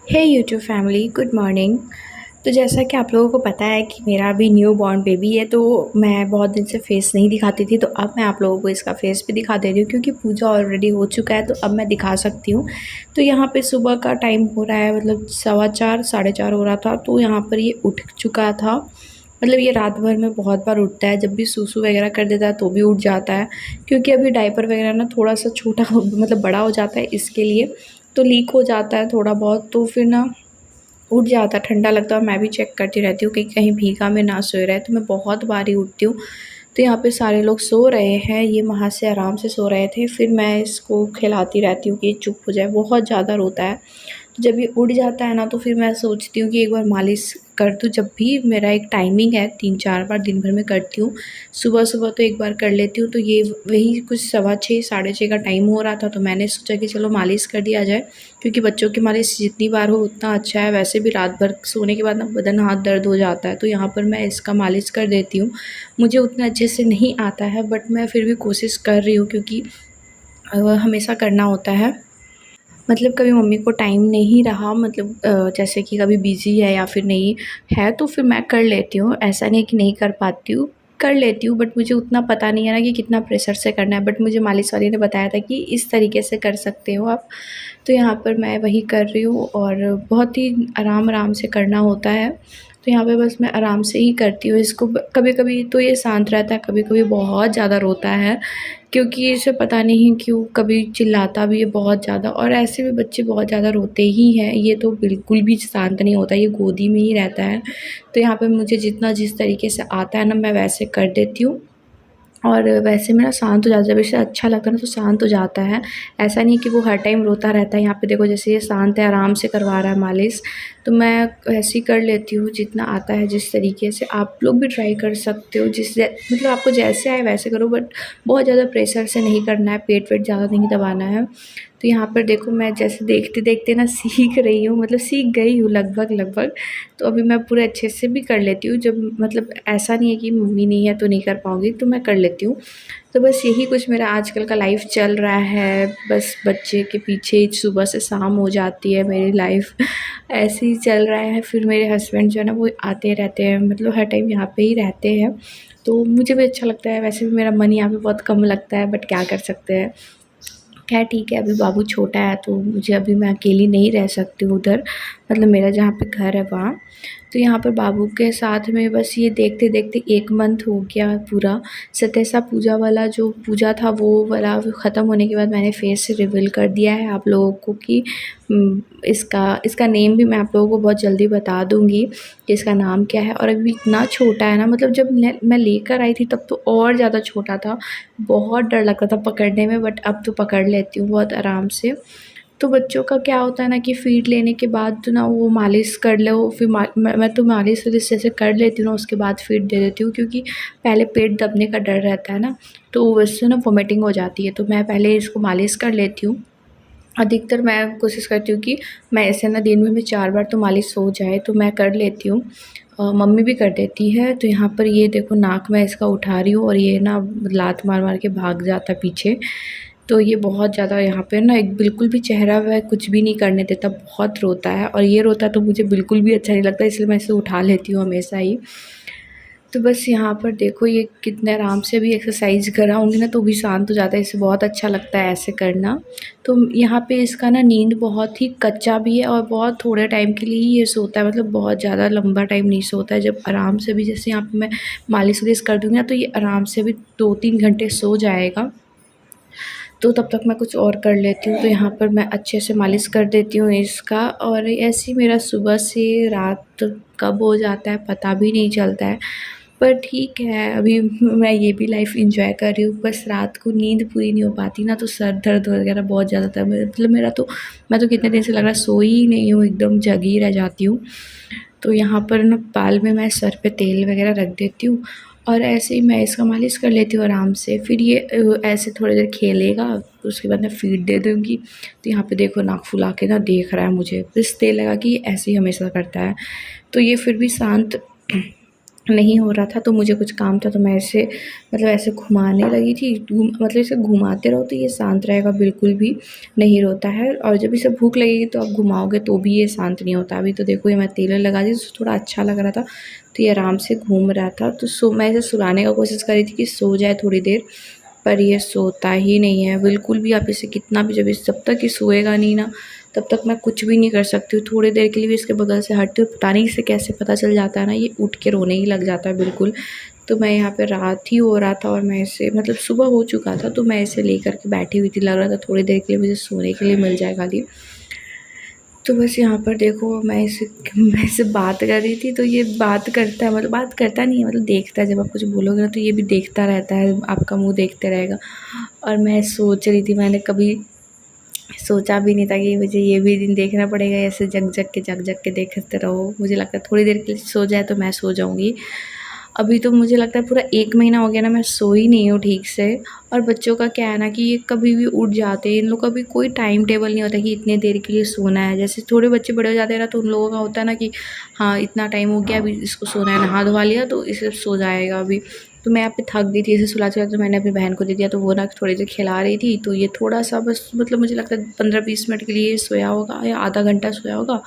हे YouTube family, good morning. तो जैसा कि आप लोगों को पता है कि मेरा अभी न्यू बॉर्न बेबी है, तो मैं बहुत दिन से फेस नहीं दिखाती थी। तो अब मैं आप लोगों को इसका फेस भी दिखा दे रही हूँ क्योंकि पूजा ऑलरेडी हो चुका है, तो अब मैं दिखा सकती हूँ। तो यहाँ पे सुबह का टाइम हो रहा है, मतलब 4:15 4:30 हो रहा था। तो यहाँ पर ये उठ चुका था। मतलब ये रात भर में बहुत बार उठता है, जब भी सूसू वगैरह कर देता है तो भी उठ जाता है। क्योंकि अभी डायपर वगैरह ना थोड़ा सा छोटा मतलब बड़ा हो जाता है, इसके लिए तो लीक हो जाता है थोड़ा बहुत, तो फिर ना उठ जाता है, ठंडा लगता है। और मैं भी चेक करती रहती हूँ कि कहीं भीगा में ना सोए रहे, तो मैं बहुत बार ही उठती हूँ। तो यहाँ पे सारे लोग सो रहे हैं, ये वहाँ से आराम से सो रहे थे। फिर मैं इसको खिलाती रहती हूँ कि ये चुप हो जाए, बहुत ज़्यादा रोता है। तो जब ये उठ जाता है ना, तो फिर मैं सोचती हूँ कि एक बार मालिश कर दूँ। जब भी मेरा एक टाइमिंग है, 3-4 बार दिन भर में करती हूँ। सुबह सुबह तो एक बार कर लेती हूँ। तो ये वही कुछ 6:15 6:30 का टाइम हो रहा था, तो मैंने सोचा कि चलो मालिश कर दिया जाए। क्योंकि बच्चों की मालिश जितनी बार हो उतना अच्छा है। वैसे भी रात भर सोने के बाद ना बदन हाथ दर्द हो जाता है, तो यहाँ पर मैं इसका मालिश कर देती हूँ। मुझे उतना अच्छे से नहीं आता है, बट मैं फिर भी कोशिश कर रही हूँ क्योंकि हमेशा करना होता है। मतलब कभी मम्मी को टाइम नहीं रहा, मतलब जैसे कि कभी बिज़ी है या फिर नहीं है, तो फिर मैं कर लेती हूँ। ऐसा नहीं है कि नहीं कर पाती हूँ, कर लेती हूँ, बट मुझे उतना पता नहीं है ना कि कितना प्रेशर से करना है। बट मुझे मालिश वाली ने बताया था कि इस तरीके से कर सकते हो आप। तो यहाँ पर मैं वही कर रही हूँ और बहुत ही आराम आराम से करना होता है। तो यहाँ पे बस मैं आराम से ही करती हूँ इसको। कभी कभी तो ये शांत रहता है, कभी कभी बहुत ज़्यादा रोता है। क्योंकि इसे पता नहीं क्यों कभी चिल्लाता भी है बहुत ज़्यादा, और ऐसे भी बच्चे बहुत ज़्यादा रोते ही हैं। ये तो बिल्कुल भी शांत नहीं होता, ये गोदी में ही रहता है। तो यहाँ पे मुझे जितना जिस तरीके से आता है ना, मैं वैसे कर देती हूँ। और वैसे मेरा शांत हो जाता है, जब इसे अच्छा लगता है ना तो शांत हो जाता है। ऐसा नहीं कि वो हर टाइम रोता रहता है। यहाँ पे देखो, जैसे ये शांत है, आराम से करवा रहा है मालिश। तो मैं ऐसे ही कर लेती हूँ जितना आता है, जिस तरीके से। आप लोग भी ट्राई कर सकते हो, मतलब आपको जैसे आए वैसे करो, बट बहुत ज़्यादा प्रेशर से नहीं करना है, पेट वेट ज़्यादा नहीं दबाना है। तो यहाँ पर देखो, मैं जैसे देखते देखते ना सीख रही हूँ, मतलब सीख गई हूँ लगभग लगभग। तो अभी मैं पूरे अच्छे से भी कर लेती हूँ। जब मतलब ऐसा नहीं है कि मम्मी नहीं है तो नहीं कर पाऊँगी, तो मैं कर लेती हूँ। तो बस यही कुछ मेरा आजकल का लाइफ चल रहा है। बस बच्चे के पीछे ही सुबह से शाम हो जाती है मेरी लाइफ। ऐसे ही चल रहा है। फिर मेरे हस्बैंड जो है ना, वो आते रहते हैं, मतलब हर टाइम यहाँ पे ही रहते हैं। तो मुझे भी अच्छा लगता है। वैसे भी मेरा मन यहाँ पे बहुत कम लगता है, बट क्या कर सकते हैं। खैर ठीक है, अभी बाबू छोटा है तो मुझे अभी मैं अकेली नहीं रह सकती हूँ उधर, मतलब मेरा जहाँ पे घर है वहाँ। तो यहाँ पर बाबू के साथ में बस ये देखते देखते 1 मंथ हो गया पूरा। सतेसा पूजा वाला जो पूजा था वो वाला ख़त्म होने के बाद मैंने फेस रिवील कर दिया है आप लोगों को कि इसका इसका नेम भी मैं आप लोगों को बहुत जल्दी बता दूँगी कि इसका नाम क्या है। और अभी इतना छोटा है ना, मतलब जब मैं लेकर आई थी तब तो और ज़्यादा छोटा था। बहुत डर लगता था पकड़ने में, बट अब तो पकड़ लेती हूँ बहुत आराम से। तो बच्चों का क्या होता है ना कि फ़ीड लेने के बाद तो ना वो मालिश कर लो, फिर मैं तो मालिश जैसे कर लेती हूँ ना, उसके बाद फ़ीड दे देती हूँ। क्योंकि पहले पेट दबने का डर रहता है ना, तो उससे ना वोमिटिंग हो जाती है। तो मैं पहले इसको मालिश कर लेती हूँ। अधिकतर मैं कोशिश करती हूँ कि मैं ऐसे ना दिन में 4 बार तो मालिश हो जाए, तो मैं कर लेती हूँ। मम्मी भी कर देती है। तो यहाँ पर ये देखो, नाक में इसका उठा रही हूँ और ये ना लात मार मार के भाग जाता है पीछे। तो ये बहुत ज़्यादा यहाँ पे ना एक बिल्कुल भी चेहरा वह कुछ भी नहीं करने देता, बहुत रोता है। और ये रोता है तो मुझे बिल्कुल भी अच्छा नहीं लगता, इसलिए मैं इसे उठा लेती हूँ हमेशा ही। तो बस यहाँ पर देखो, ये कितने आराम से भी एक्सरसाइज कराऊँगी ना तो भी शांत हो जाता है। इसे बहुत अच्छा लगता है ऐसे करना। तो यहाँ पे इसका ना नींद बहुत ही कच्चा भी है और बहुत थोड़े टाइम के लिए ही ये सोता है, मतलब बहुत ज़्यादा लंबा टाइम नहीं सोता है। जब आराम से भी जैसे यहाँ पे मैं मालिश वालिश कर दूँगी ना, तो ये आराम से भी 2-3 घंटे सो जाएगा। तो तब तक मैं कुछ और कर लेती हूँ। तो यहाँ पर मैं अच्छे से मालिश कर देती हूँ इसका, और ऐसे ही मेरा सुबह से रात कब हो जाता है पता भी नहीं चलता है। पर ठीक है, अभी मैं ये भी लाइफ एंजॉय कर रही हूँ। बस रात को नींद पूरी नहीं हो पाती ना, तो सर दर्द वगैरह बहुत ज़्यादा था। मतलब मेरा तो, मैं तो कितने दिन से लग रहा है सोई ही नहीं हूँ, एकदम जगी रह जाती हूँ। तो यहाँ पर ना बाल में मैं सर पे तेल वगैरह रख देती हूँ और ऐसे ही मैं इसका मालिश कर लेती हूँ आराम से। फिर ये ऐसे थोड़ी देर खेलेगा, उसके बाद मैं फ़ीड दे दूँगी। तो यहाँ पे देखो, नाक फुला के ना देख रहा है मुझे, बस तेल लगा कि ये ऐसे ही हमेशा करता है। तो ये फिर भी शांत नहीं हो रहा था तो मुझे कुछ काम था तो मैं ऐसे मतलब ऐसे घुमाने लगी थी। मतलब इसे घुमाते रहो तो ये शांत रहेगा, बिल्कुल भी नहीं रोता है। और जब इसे भूख लगेगी तो आप घुमाओगे तो भी ये शांत नहीं होता। अभी तो देखो ये मैं तेल लगा दी तो थोड़ा अच्छा लग रहा था, तो ये आराम से घूम रहा था। तो मैं इसे सुलाने का कोशिश कर रही थी कि सो जाए थोड़ी देर, पर ये सोता ही नहीं है बिल्कुल भी। आप इसे कितना भी जब तक ये सोएगा नहीं ना तब तक मैं कुछ भी नहीं कर सकती हूँ। थोड़ी देर के लिए भी इसके बगल से हटती हूँ, पता नहीं इसे कैसे पता चल जाता है ना, ये उठ के रोने ही लग जाता है बिल्कुल। तो मैं यहाँ पे रात ही हो रहा था और मैं इसे मतलब सुबह हो चुका था तो मैं इसे लेकर के बैठी हुई थी। लग रहा था थोड़ी देर के लिए मुझे सोने के लिए मिल जाए खाली। तो बस यहाँ पर देखो मैं इससे बात कर रही थी तो ये बात करता है, मतलब बात करता नहीं है, मतलब देखता है। जब आप कुछ बोलोगे ना तो ये भी देखता रहता है, आपका मुँह देखते रहेगा। और मैं सोच रही थी, मैंने कभी सोचा भी नहीं था कि मुझे ये भी दिन देखना पड़ेगा। ऐसे जग जग के देखते रहो। मुझे लगता है थोड़ी देर के लिए सो जाए तो मैं सो जाऊँगी। अभी तो मुझे लगता है पूरा 1 महीना हो गया ना मैं सोई नहीं हूँ ठीक से। और बच्चों का क्या है ना कि ये कभी भी उठ जाते हैं, इन लोग का भी कोई टाइम टेबल नहीं होता कि इतने देर के लिए सोना है। जैसे थोड़े बच्चे बड़े हो जाते हैं ना तो उन लोगों का होता है ना कि हाँ इतना टाइम हो गया, अभी इसको सोना है, नहा धोवा लिया तो इसे सो जाएगा अभी। तो मैं यहाँ पे थक गई थी इसे सुलाते-सुलाते, तो मैंने अपनी बहन को दे दिया, तो वो ना थोड़ी देर खिला रही थी। तो ये थोड़ा-सा बस मतलब मुझे लगता है 15-20 मिनट के लिए सोया होगा या आधा घंटा सोया होगा।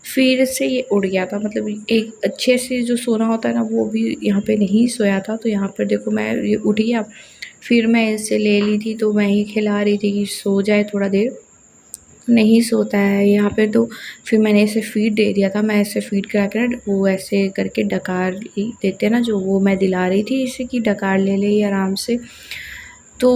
फिर से ये उड़ गया था, मतलब एक अच्छे से जो सोना होता है ना वो भी यहाँ पे नहीं सोया था। तो यहाँ पर देखो मैं ये उठ गया, फिर मैं इसे ले ली थी तो मैं ही खिला रही थी कि सो जाए थोड़ा देर। नहीं सोता है यहाँ पे, तो फिर मैंने इसे फ़ीड दे दिया था। मैं इसे फ़ीड करा के ना वो ऐसे करके डकार देते हैं ना जो, वो मैं दिला रही थी इसे कि डकार ले ले ये आराम से। तो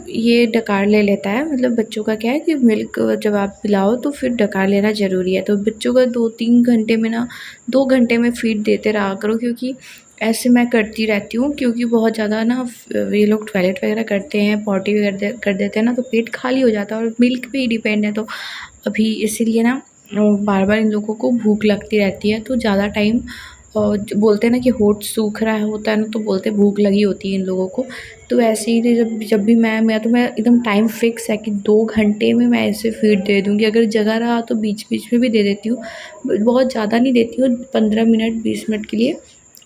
ये डकार ले लेता है। मतलब बच्चों का क्या है कि मिल्क जब आप पिलाओ तो फिर डकार लेना ज़रूरी है। तो बच्चों का 2-3 घंटे में ना 2 घंटे में फ़ीड देते रहा करो, क्योंकि ऐसे मैं करती रहती हूँ। क्योंकि बहुत ज़्यादा ना ये लोग टॉयलेट वगैरह करते हैं, पॉटी वगैरह कर देते हैं ना तो पेट खाली हो जाता है और मिल्क पे ही डिपेंड है। तो अभी इसीलिए ना बार-बार इन लोगों को भूख लगती रहती है। तो ज़्यादा टाइम बोलते हैं ना कि होंठ सूख रहा है होता है ना तो बोलते हैं भूख लगी होती है इन लोगों को। तो ऐसे ही जब जब भी मैं तो मैं एकदम टाइम फ़िक्स है कि 2 घंटे में मैं इसे फ़ीड दे दूँगी। अगर जगा रहा तो बीच-बीच में भी दे देती हूँ। बहुत ज़्यादा नहीं देती हूँ, 15 मिनट 20 मिनट के लिए।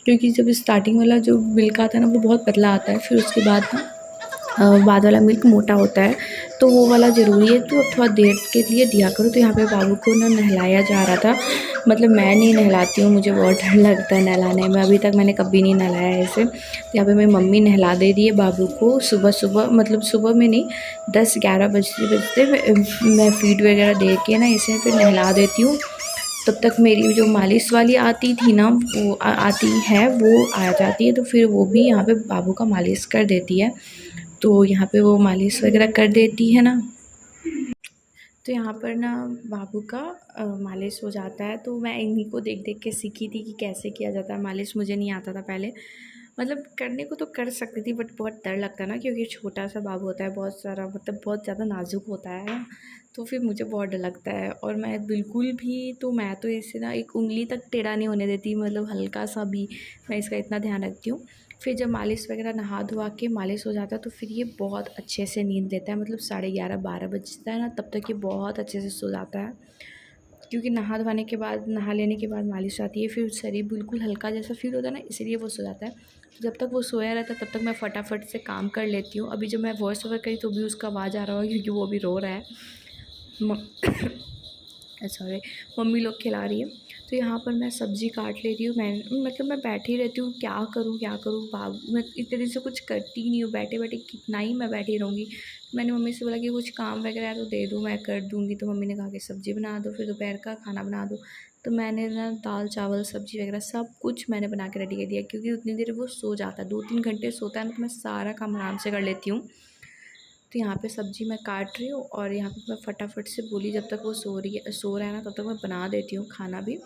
क्योंकि जब स्टार्टिंग वाला जो मिल्क आता है ना वो बहुत पतला आता है, फिर उसके बाद ना बाद वाला मिल्क मोटा होता है, तो वो वाला ज़रूरी है। तो थोड़ा देर के लिए दिया करो। तो यहाँ पे बाबू को ना नहलाया जा रहा था। मतलब मैं नहीं नहलाती हूँ, मुझे बहुत डर लगता है नहलाने में। अभी तक मैंने कभी नहीं नहलाया है इसे। यहाँ पे मेरी मम्मी नहला दे रही है बाबू को सुबह-सुबह, मतलब सुबह में नहीं, 10-11 बजते-बजते मैं फ़ीड वगैरह दे के ना इसे फिर नहला देती हूँ। तब तक मेरी जो मालिश वाली आती थी ना वो आती है, वो आ जाती है। तो फिर वो भी यहाँ पे बाबू का मालिश कर देती है। तो यहाँ पे वो मालिश वगैरह कर देती है ना, तो यहाँ पर ना बाबू का मालिश हो जाता है। तो मैं इन्हीं को देख-देख के सीखी थी कि कैसे किया जाता है मालिश। मुझे नहीं आता था पहले, मतलब करने को तो कर सकती थी बट बहुत डर लगता है ना, क्योंकि छोटा-सा बाबू होता है, बहुत सारा मतलब बहुत ज़्यादा नाज़ुक होता है ना, तो फिर मुझे बहुत डर लगता है। और मैं बिल्कुल भी, तो मैं तो इसे ना एक उँगली तक टेढ़ा नहीं होने देती, मतलब हल्का-सा भी मैं इसका इतना ध्यान रखती हूँ। फिर जब मालिश वगैरह नहा धुआ के मालिश हो जाता है तो फिर ये बहुत अच्छे से नींद लेता है। मतलब 11:30-12 बजता है ना तब तक ये बहुत अच्छे से सो जाता है। क्योंकि नहा लेने के बाद मालिश आती है, फिर शरीर बिल्कुल हल्का जैसा फ़ील होता है ना, इसीलिए वो सो जाता है। तो जब तक वो सोया रहता है तब तक मैं फटाफट से काम कर लेती हूँ। अभी जब मैं वॉइस ओवर करी तो भी उसका आवाज़ आ रहा होगा क्योंकि वो अभी रो रहा है। म सॉरी, मम्मी लोग खिला रही है। तो यहाँ पर मैं सब्ज़ी काट ले रही हूँ। मैं बैठी रहती हूँ, क्या करूँ बाबू, मैं इतने दिन से कुछ करती ही नहीं हूँ, बैठे-बैठे कितना ही मैं बैठी रहूँगी। मैंने मम्मी से बोला कि कुछ काम वगैरह है तो दे दो, मैं कर दूँगी। तो मम्मी ने कहा कि सब्ज़ी बना दो, फिर दोपहर का खाना बना दो। तो मैंने ना दाल, चावल, सब्ज़ी वगैरह सब कुछ मैंने बना के रेडी कर दिया, क्योंकि उतनी देर वो सो जाता है, 2-3 घंटे सोता है ना, तो मैं सारा काम आराम से कर लेती हूँ। तो यहाँ पे सब्ज़ी मैं काट रही हूँ और यहाँ पे मैं फटाफट से बोली जब तक वो सो रहा है ना तब तक मैं बना देती हूँ खाना भी।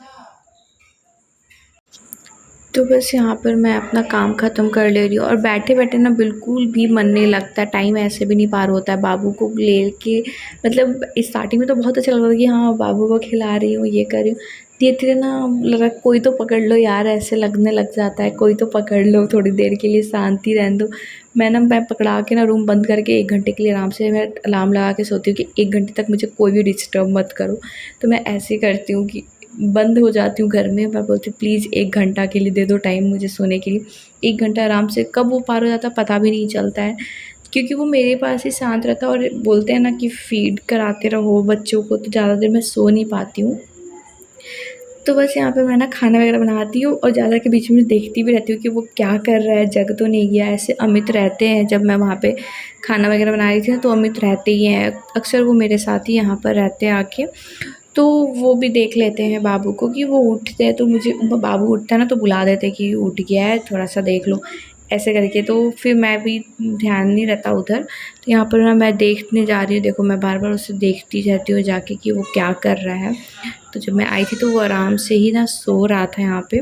तो बस यहाँ पर मैं अपना काम ख़त्म कर ले रही हूँ और बैठे-बैठे ना बिल्कुल भी मन नहीं लगता, टाइम ऐसे भी नहीं पार होता है बाबू को ले के। मतलब स्टार्टिंग में तो बहुत अच्छा लगता था कि हाँ, बाबू को खिला रही हूँ, ये कर रही हूँ। धीरे-धीरे ना लगा कोई तो पकड़ लो यार, ऐसे लगने लग जाता है, कोई तो पकड़ लो, थोड़ी देर के लिए शांति रहने दो। मैं पकड़ा के ना रूम बंद करके 1 घंटे के लिए आराम से मैं अलार्म लगा के सोती हूँ कि 1 घंटे तक मुझे कोई भी डिस्टर्ब मत करो। तो मैं ऐसे ही करती हूँ कि बंद हो जाती हूँ घर में। मैं बोलती हूँ प्लीज़ 1 घंटा के लिए दे दो टाइम मुझे सोने के लिए। 1 घंटा आराम से कब वो पार हो जाता है पता भी नहीं चलता है, क्योंकि वो मेरे पास ही शांत रहता है। और बोलते हैं ना कि फ़ीड कराते रहो बच्चों को, तो ज़्यादा देर मैं सो नहीं पाती हूँ। तो बस यहाँ पे मैं ना खाना वगैरह बनाती हूँ और ज़्यादा के बीच में देखती भी रहती हूँ कि वो क्या कर रहा है, जग तो नहीं गया। ऐसे अमित रहते हैं, जब मैं वहाँ पे खाना वगैरह बना रही थी तो अमित रहते ही हैं, अक्सर वो मेरे साथ ही यहाँ पर रहते हैं आके। तो वो भी देख लेते हैं बाबू को कि वो उठते हैं, तो मुझे बाबू उठता है ना तो बुला देते हैं कि उठ गया है, थोड़ा सा देख लो, ऐसे करके। तो फिर मैं भी ध्यान नहीं रहता उधर, तो यहाँ पर ना मैं देखने जा रही हूँ। देखो मैं बार बार उसे देखती रहती हूँ जाके कि वो क्या कर रहा है। तो जब मैं आई थी तो वो आराम से ही ना सो रहा था यहाँ पे,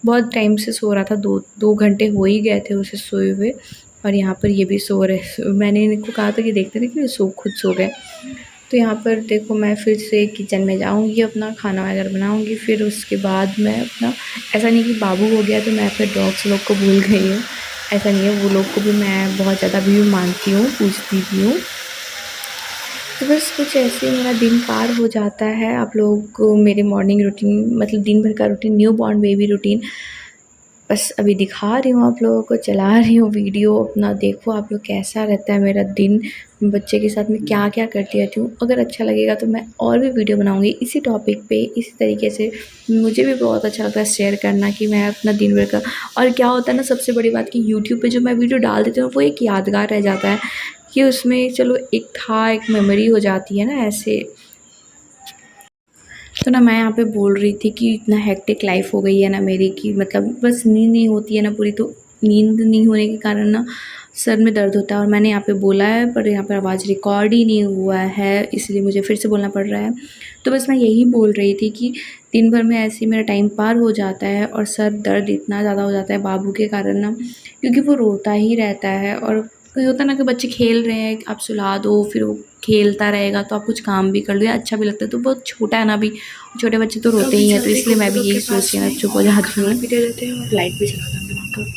बहुत टाइम से सो रहा था, 2 घंटे हो ही गए थे उसे सोए हुए। और यहाँ पर ये भी सो रहे, मैंने इनको कहा था कि देखते थे कि खुद सो गए। तो यहाँ पर देखो मैं फिर से किचन में जाऊँगी, अपना खाना वगैरह बनाऊँगी। फिर उसके बाद मैं अपना, ऐसा नहीं कि बाबू हो गया तो मैं फिर डॉग्स लोग को भूल गई हूँ, ऐसा नहीं है। वो लोग को भी मैं बहुत ज़्यादा भी मानती हूँ, पूछती भी हूँ। तो बस कुछ ऐसे ही मेरा दिन पार हो जाता है। आप लोगों को मेरे मॉर्निंग रूटीन, मतलब दिन भर का routine, new born baby routine बस अभी दिखा रही हूँ आप लोगों को, चला रही हूँ वीडियो अपना। देखो आप लोग कैसा रहता है मेरा दिन, बच्चे के साथ मैं क्या क्या करती रहती हूँ। अगर अच्छा लगेगा तो मैं और भी वीडियो बनाऊँगी इसी टॉपिक पे, इसी तरीके से। मुझे भी बहुत अच्छा लगता है शेयर करना कि मैं अपना दिन भर का। और क्या होता है ना, सबसे बड़ी बात कि यूट्यूब पे जो मैं वीडियो डाल देती हूँ वो एक यादगार रह जाता है, कि उसमें चलो एक मेमोरी हो जाती है ना ऐसे। तो ना मैं यहाँ पे बोल रही थी कि इतना हेक्टिक लाइफ हो गई है ना मेरी, कि मतलब बस नींद नहीं होती है ना पूरी, तो नींद नहीं होने के कारण ना सर में दर्द होता है। और मैंने यहाँ पे बोला है पर यहाँ पर आवाज़ रिकॉर्ड ही नहीं हुआ है, इसलिए मुझे फिर से बोलना पड़ रहा है। तो बस मैं यही बोल रही थी कि दिन भर में ऐसे ही मेरा टाइम पार हो जाता है, और सर दर्द इतना ज़्यादा हो जाता है बाबू के कारण ना, क्योंकि वो रोता ही रहता है। और कोई होता है ना कि बच्चे खेल रहे हैं, आप सुला दो, फिर वो खेलता रहेगा तो आप कुछ काम भी कर लो, या अच्छा भी लगता है। तो बहुत छोटा है ना अभी, छोटे बच्चे तो रोते ही हैं, तो इसलिए मैं भी यही सोच रही हूँ चुप हो जाती हूँ। भी दे देते हैं और लाइट भी चला देंगे वहाँ का।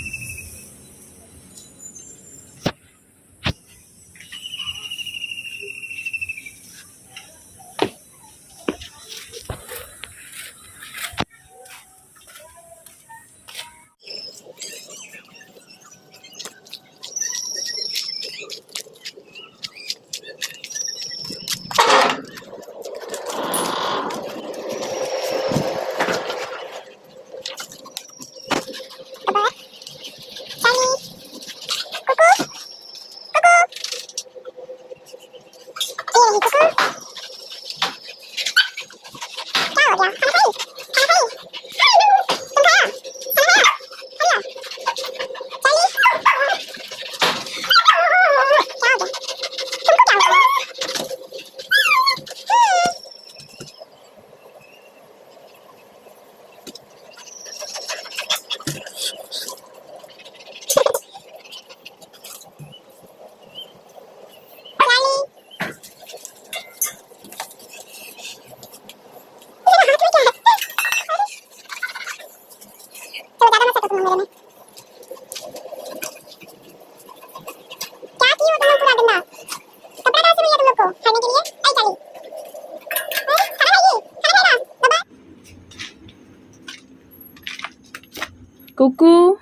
कुकू,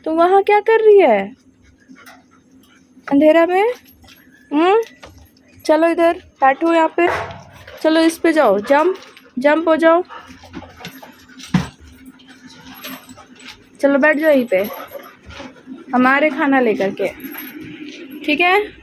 तुम वहाँ क्या कर रही है अंधेरा में? चलो इधर बैठो, यहाँ पे चलो, इस पे जाओ, जंप हो जाओ, चलो बैठ जाओ यहीं पे, हमारे खाना लेकर के, ठीक है।